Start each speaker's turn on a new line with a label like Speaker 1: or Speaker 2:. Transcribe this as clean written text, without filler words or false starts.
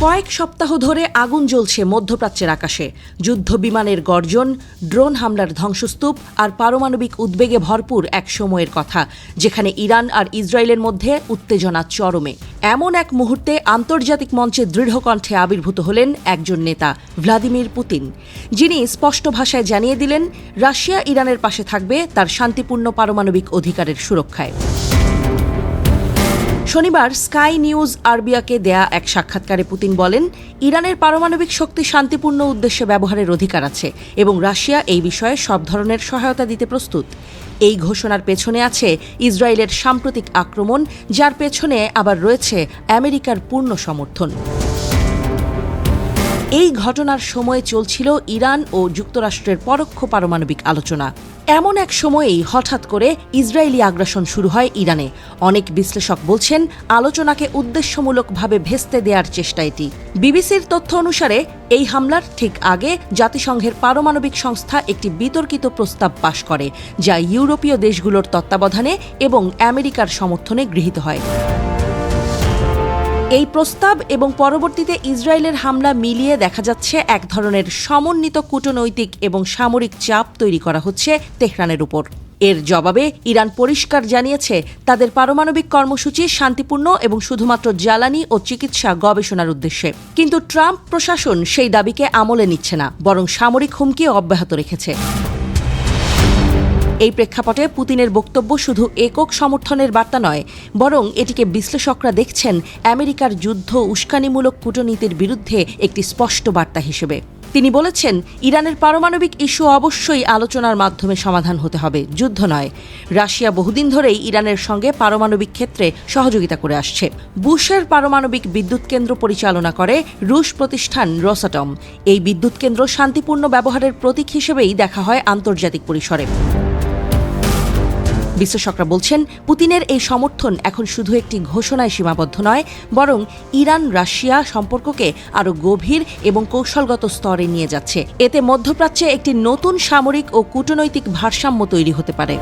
Speaker 1: কয়েক সপ্তাহ ধরে আগুন জ্বলছে মধ্যপ্রাচ্যের আকাশে। যুদ্ধ বিমানের গর্জন, ড্রোন হামলার ধ্বংসস্তূপ আর পারমাণবিক উদ্বেগে ভরপুর এক সময়ের কথা, যেখানে ইরান আর ইসরায়েলের মধ্যে উত্তেজনা চরমে। এমন এক মুহূর্তে আন্তর্জাতিক মঞ্চে দৃঢ় কণ্ঠে আবির্ভূত হলেন একজন নেতা, ভ্লাদিমির পুতিন, যিনি স্পষ্ট ভাষায় জানিয়ে দিলেন রাশিয়া ইরানের পাশে থাকবে তার শান্তিপূর্ণ পারমাণবিক অধিকারের সুরক্ষায়। শনিবার স্কাই নিউজ আরবিয়াকে দেয়া এক সাক্ষাৎকারে পুতিন বলেন, ইরানের পারমাণবিক শক্তি শান্তিপূর্ণ উদ্দেশ্যে ব্যবহারের অধিকার আছে এবং রাশিয়া এই বিষয়ে সব ধরনের সহায়তা দিতে প্রস্তুত। এই ঘোষণার পেছনে আছে ইসরায়েলের সাম্প্রতিক আক্রমণ, যার পেছনে আবার রয়েছে আমেরিকার পূর্ণ সমর্থন। এই ঘটনার সময়ে চলছিল ইরান ও যুক্তরাষ্ট্রের পরোক্ষ পারমাণবিক আলোচনা। এমন এক সময়েই হঠাৎ করে ইসরায়েলি আগ্রাসন শুরু হয় ইরানে। অনেক বিশ্লেষক বলছেন, আলোচনাকে উদ্দেশ্যমূলকভাবে ভেস্তে দেওয়ার চেষ্টা এটি। বিবিসির তথ্য অনুসারে এই হামলার ঠিক আগে জাতিসংঘের পারমাণবিক সংস্থা একটি বিতর্কিত প্রস্তাব পাশ করে, যা ইউরোপীয় দেশগুলোর তত্ত্বাবধানে এবং আমেরিকার সমর্থনে গৃহীত হয়। এই প্রস্তাব এবং পরবর্তীতে ইসরায়েলের হামলা মিলিয়ে দেখা যাচ্ছে এক ধরনের সমন্বিত কূটনৈতিক এবং সামরিক চাপ তৈরি করা হচ্ছে তেহরানের উপর। এর জবাবে ইরান পরিষ্কার জানিয়েছে তাদের পারমাণবিক কর্মসূচি শান্তিপূর্ণ এবং শুধুমাত্র জ্বালানি ও চিকিৎসা গবেষণার উদ্দেশ্যে। কিন্তু ট্রাম্প প্রশাসন সেই দাবিকে আমলে নিচ্ছে না, বরং সামরিক হুমকি অব্যাহত রেখেছে। এই প্রেক্ষাপটে পুতিনের বক্তব্য শুধু একক সমর্থনের বার্তা নয়, বরং এটিকে বিশ্লেষকরা দেখছেন আমেরিকার যুদ্ধ উস্কানিমূলক কূটনীতির বিরুদ্ধে একটি স্পষ্ট বার্তা হিসেবে। তিনি বলেছেন, ইরানের পারমাণবিক ইস্যু অবশ্যই আলোচনার মাধ্যমে সমাধান হতে হবে, যুদ্ধ নয়। রাশিয়া বহুদিন ধরেই ইরানের সঙ্গে পারমাণবিক ক্ষেত্রে সহযোগিতা করে আসছে। বুশের পারমাণবিক বিদ্যুৎ কেন্দ্র পরিচালনা করে রুশ প্রতিষ্ঠান রোসাটম। এই বিদ্যুৎ কেন্দ্র শান্তিপূর্ণ ব্যবহারের প্রতীক হিসেবেই দেখা হয় আন্তর্জাতিক পরিসরে। বিশ্লেষকরা বলছেন, পুতিনের এই সমর্থন এখন শুধু একটি ঘোষণায় সীমাবদ্ধ নয়, বরং ইরান রাশিয়া সম্পর্ককে আরও গভীর এবং কৌশলগত স্তরে নিয়ে যাচ্ছে। এতে মধ্যপ্রাচ্যে একটি নতুন সামরিক ও কূটনৈতিক ভারসাম্য তৈরি হতে পারে।